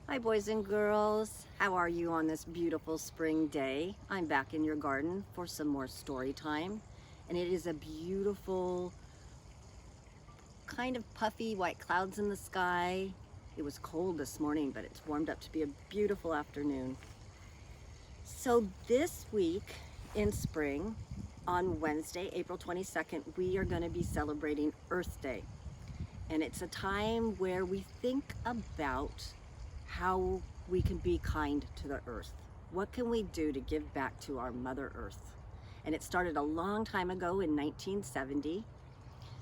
Hi boys and girls, how are you on this beautiful spring day? I'm back in your garden for some more story time, and it is a beautiful kind of puffy white clouds in the sky. It was cold this morning, but it's warmed up to be a beautiful afternoon. So this week in spring, on Wednesday, April 22nd, we are going to be celebrating Earth Day. And it's a time where we think about how we can be kind to the earth. What can we do to give back to our Mother Earth? And it started a long time ago in 1970.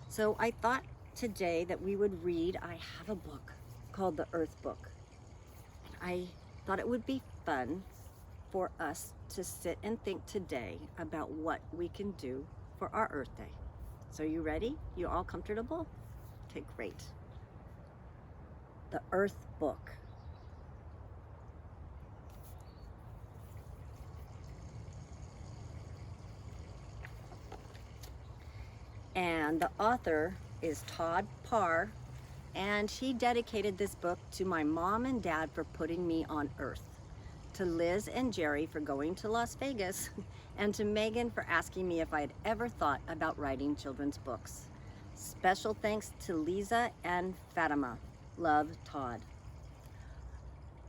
So I thought today that we would read, I have a book called The Earth Book. I thought it would be fun for us to sit and think today about what we can do for our Earth Day. So you ready? You all comfortable? Okay, great. The Earth Book. And the author is Todd Parr, and he dedicated this book to my mom and dad for putting me on Earth, to Liz and Jerry for going to Las Vegas, and to Megan for asking me if I had ever thought about writing children's books. Special thanks to Lisa and Fatima. Love, Todd.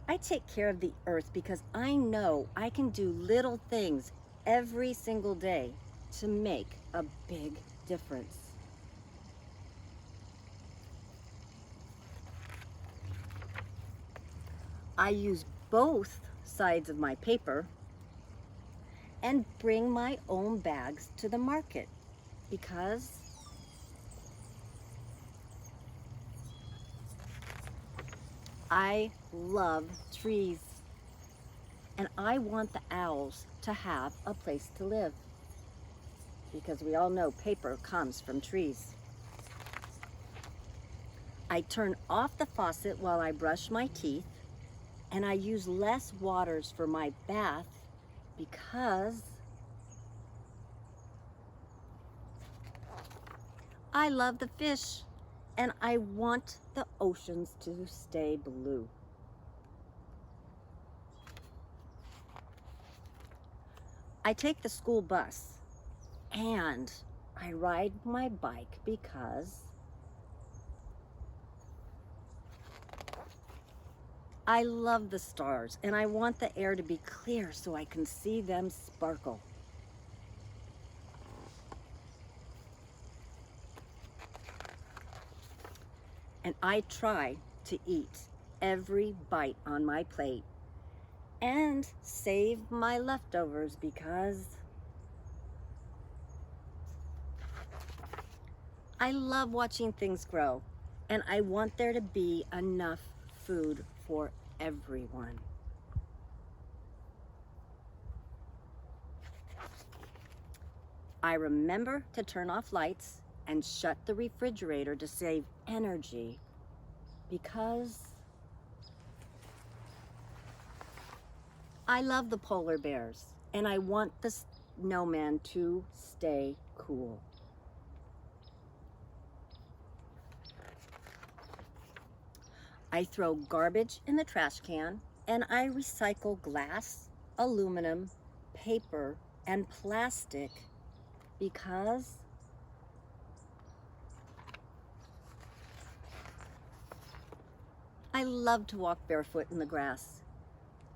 I take care of the earth because I know I can do little things every single day to make a big difference. I use both sides of my paper and bring my own bags to the market because I love trees and I want the owls to have a place to live because we all know paper comes from trees. I turn off the faucet while I brush my teeth, and I use less waters for my bath because I love the fish and I want the oceans to stay blue. I take the school bus and I ride my bike because I love the stars and I want the air to be clear so I can see them sparkle. And I try to eat every bite on my plate and save my leftovers because I love watching things grow and I want there to be enough food for everyone. I remember to turn off lights and shut the refrigerator to save energy because I love the polar bears and I want the snowman to stay cool. I throw garbage in the trash can and I recycle glass, aluminum, paper, and plastic because I love to walk barefoot in the grass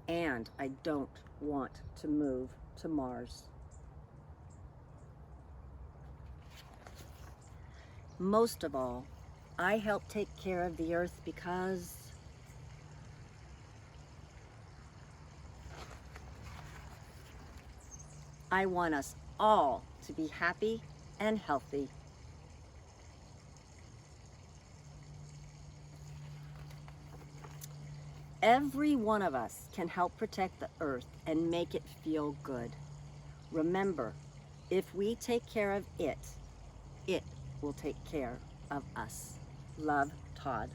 and I don't want to move to Mars. Most of all, I help take care of the earth because I want us all to be happy and healthy. Every one of us can help protect the earth and make it feel good. Remember, if we take care of it, it will take care of us. Love, Todd.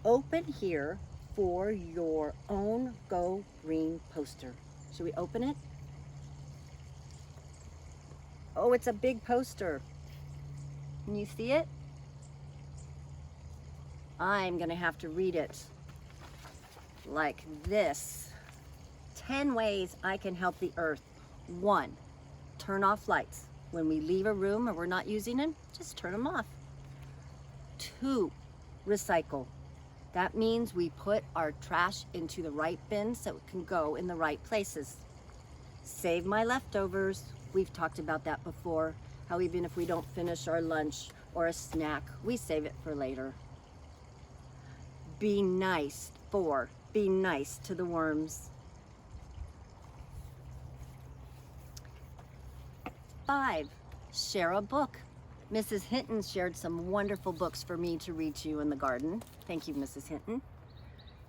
Open here for your own Go Green poster. Should we open it? Oh, it's a big poster. Can you see it? I'm gonna have to read it. like this. 10 ways I can help the earth. 1, turn off lights. When we leave a room or we're not using them, just turn them off. 2, recycle. That means we put our trash into the right bins so it can go in the right places. Save my leftovers. We've talked about that before, how even if we don't finish our lunch or a snack, we save it for later. Be nice. 4, be nice to the worms. 5, share a book. Mrs. Hinton shared some wonderful books for me to read to you in the garden. Thank you, Mrs. Hinton.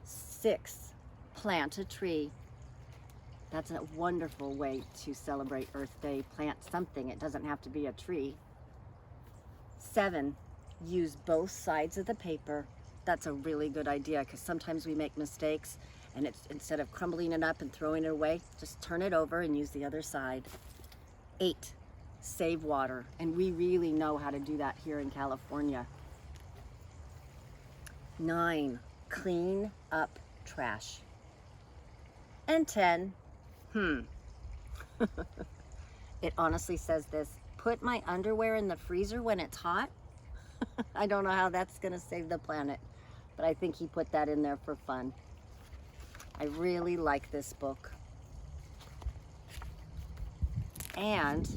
6, plant a tree. That's a wonderful way to celebrate Earth Day. Plant something. It doesn't have to be a tree. 7, use both sides of the paper. That's a really good idea because sometimes we make mistakes and it's instead of crumbling it up and throwing it away, just turn it over and use the other side. 8, save water. And we really know how to do that here in California. 9, clean up trash. And 10, it honestly says this, put my underwear in the freezer when it's hot. I don't know how that's gonna save the planet, but I think he put that in there for fun. I really like this book. And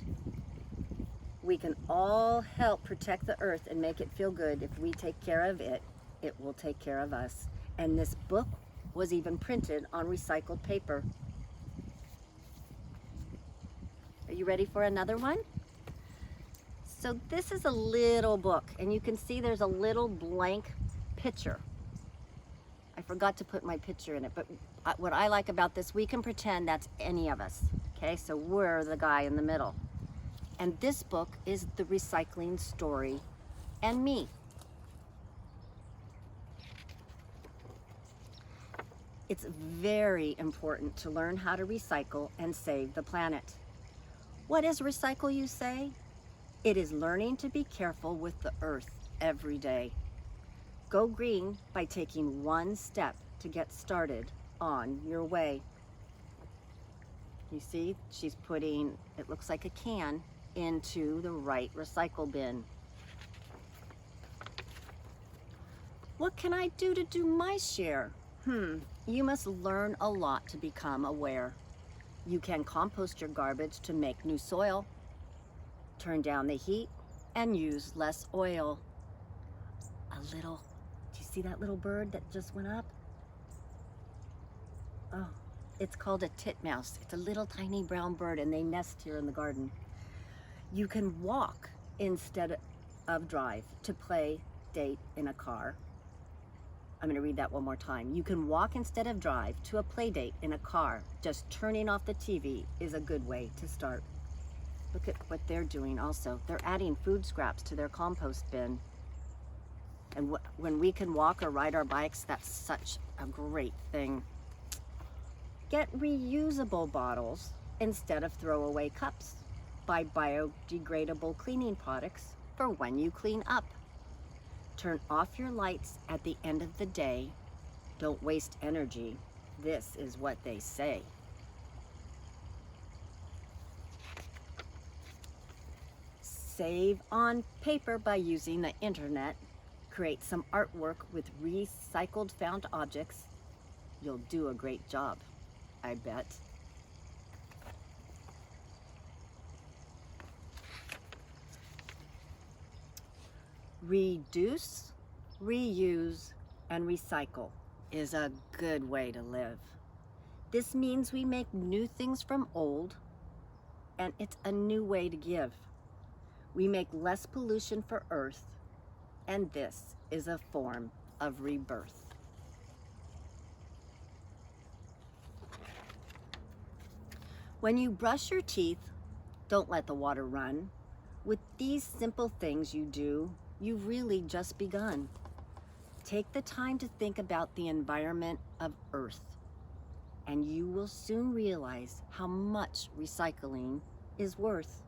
we can all help protect the earth and make it feel good. If we take care of it, it will take care of us. And this book was even printed on recycled paper. Are you ready for another one? So this is a little book, and you can see there's a little blank picture. I forgot to put my picture in it, but what I like about this, we can pretend that's any of us. Okay, so we're the guy in the middle. And this book is The Recycling Story and Me. It's very important to learn how to recycle and save the planet. What is recycle, you say? It is learning to be careful with the earth every day. Go green by taking one step to get started on your way. You see, she's putting, it looks like a can, into the right recycle bin. What can I do to do my share? You must learn a lot to become aware. You can compost your garbage to make new soil, turn down the heat, and use less oil. Do you see that little bird that just went up? Oh, it's called a titmouse. It's a little tiny brown bird and they nest here in the garden. You can walk instead of drive to play date in a car. I'm going to read that one more time. You can walk instead of drive to a play date in a car. Just turning off the TV is a good way to start. Look at what they're doing also. They're adding food scraps to their compost bin. And when we can walk or ride our bikes, that's such a great thing. Get reusable bottles instead of throwaway cups. Buy biodegradable cleaning products for when you clean up. Turn off your lights at the end of the day. Don't waste energy. This is what they say. Save on paper by using the internet. Create some artwork with recycled found objects. You'll do a great job, I bet. Reduce, reuse, and recycle is a good way to live. This means we make new things from old, and it's a new way to give. We make less pollution for Earth, and this is a form of rebirth. When you brush your teeth, don't let the water run. With these simple things you do, you've really just begun. Take the time to think about the environment of Earth, and you will soon realize how much recycling is worth.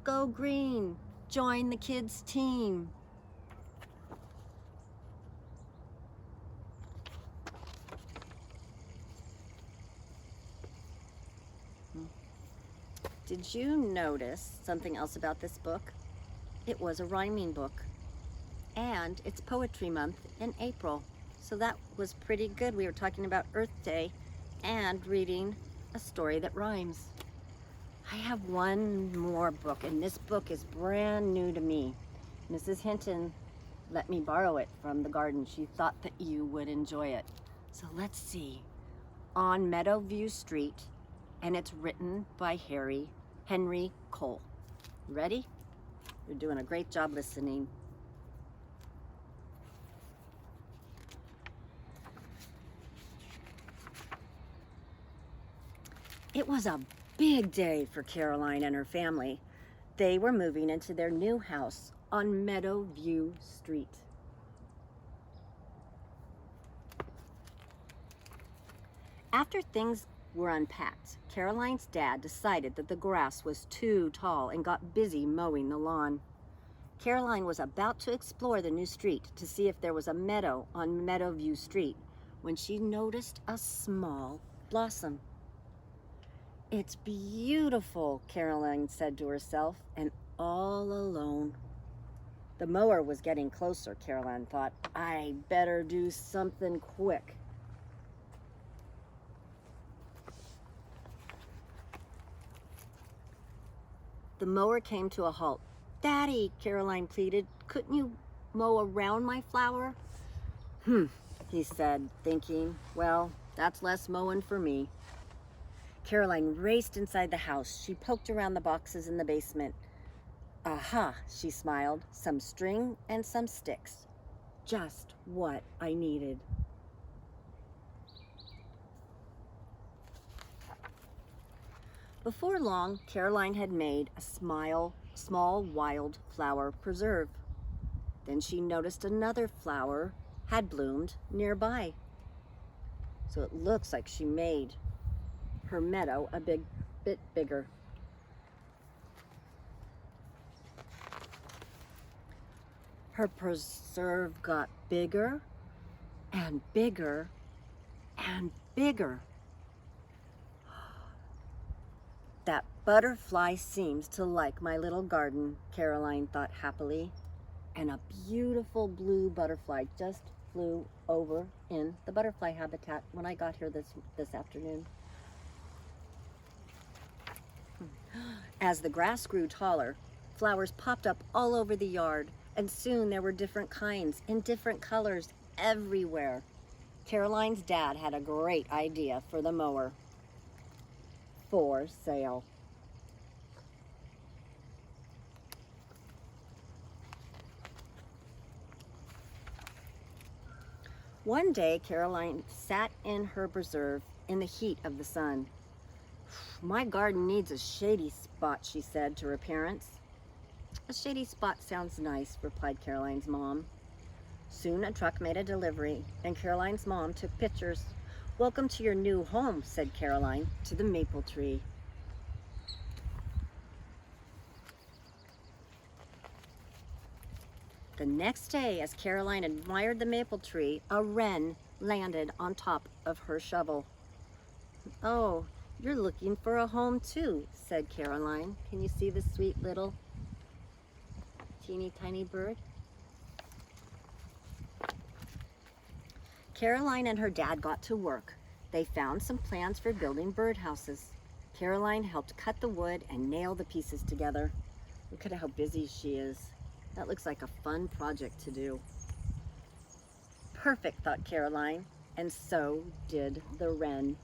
Go green, join the kids' team. Did you notice something else about this book? It was a rhyming book, and it's Poetry Month in April. So that was pretty good. We were talking about Earth Day and reading a story that rhymes. I have one more book, and this book is brand new to me. Mrs. Hinton let me borrow it from the garden. She thought that you would enjoy it. So let's see. On Meadowview Street, and it's written by Henry Cole. Ready? You're doing a great job listening. It was a big day for Caroline and her family. They were moving into their new house on Meadowview Street. After things were unpacked, Caroline's dad decided that the grass was too tall and got busy mowing the lawn. Caroline was about to explore the new street to see if there was a meadow on Meadowview Street when she noticed a small blossom. "It's beautiful," Caroline said to herself, and all alone. The mower was getting closer, Caroline thought. I better do something quick. The mower came to a halt. "Daddy," Caroline pleaded, "couldn't you mow around my flower?" He said, thinking, well, that's less mowing for me. Caroline raced inside the house. She poked around the boxes in the basement. Aha, she smiled, some string and some sticks. Just what I needed. Before long, Caroline had made a small wildflower preserve. Then she noticed another flower had bloomed nearby. So it looks like she made her meadow a bit bigger. Her preserve got bigger and bigger and bigger. That butterfly seems to like my little garden, Caroline thought happily. And a beautiful blue butterfly just flew over in the butterfly habitat when I got here this afternoon. As the grass grew taller, flowers popped up all over the yard, and soon there were different kinds in different colors everywhere. Caroline's dad had a great idea for the mower. For sale. One day, Caroline sat in her preserve in the heat of the sun. My garden needs a shady spot, she said to her parents. A shady spot sounds nice, replied Caroline's mom. Soon a truck made a delivery, and Caroline's mom took pictures. Welcome to your new home, said Caroline to the maple tree. The next day, as Caroline admired the maple tree, a wren landed on top of her shovel. Oh, you're looking for a home too, said Caroline. Can you see the sweet little teeny tiny bird? Caroline and her dad got to work. They found some plans for building birdhouses. Caroline helped cut the wood and nail the pieces together. Look at how busy she is. That looks like a fun project to do. Perfect, thought Caroline, and so did the wren.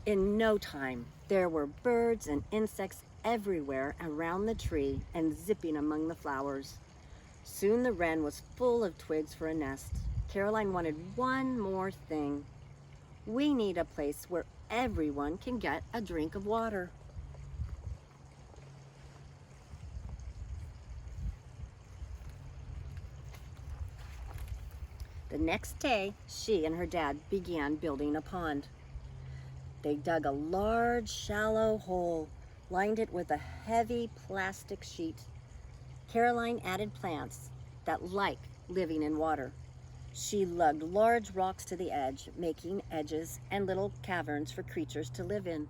In no time, there were birds and insects everywhere around the tree and zipping among the flowers. Soon the wren was full of twigs for a nest. Caroline wanted one more thing. We need a place where everyone can get a drink of water. The next day, she and her dad began building a pond. They dug a large, shallow hole, lined it with a heavy plastic sheet. Caroline added plants that like living in water. She lugged large rocks to the edge, making edges and little caverns for creatures to live in.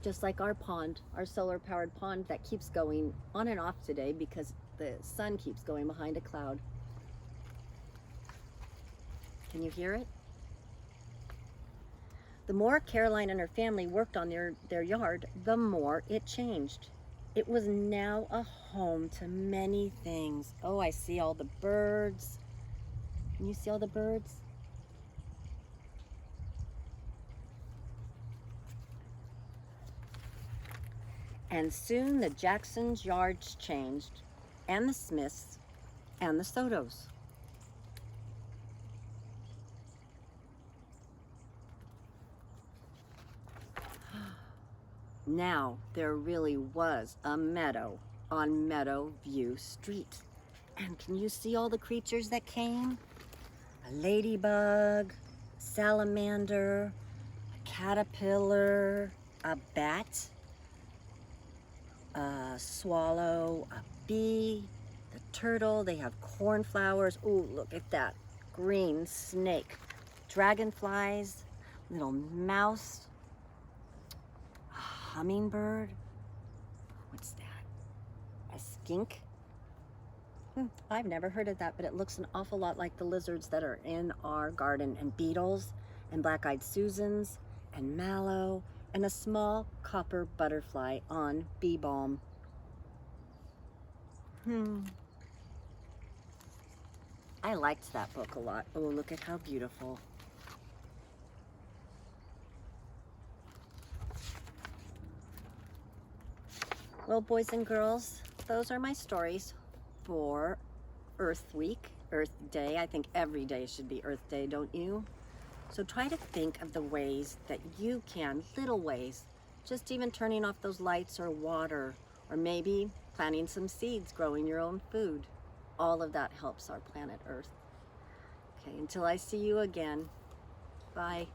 Just like our pond, our solar-powered pond that keeps going on and off today because the sun keeps going behind a cloud. Can you hear it? The more Caroline and her family worked on their yard, the more it changed. It was now a home to many things. Oh, I see all the birds. Can you see all the birds? And soon the Jacksons' yards changed, and the Smiths, and the Sotos. Now there really was a meadow on Meadow View Street. And can you see all the creatures that came? A ladybug, salamander, a caterpillar, a bat, a swallow, a bee, the turtle. They have cornflowers. Oh, look at that green snake. Dragonflies, little mouse, a hummingbird. What's that? A skink? I've never heard of that, but it looks an awful lot like the lizards that are in our garden, and beetles, and black-eyed Susans, and mallow, and a small copper butterfly on bee balm. I liked that book a lot. Oh, look at how beautiful. Well, boys and girls, those are my stories for Earth Week, Earth Day. I think every day should be Earth Day, don't you? So try to think of the ways that you can, little ways, just even turning off those lights or water, or maybe planting some seeds, growing your own food. All of that helps our planet Earth. Okay, until I see you again, bye.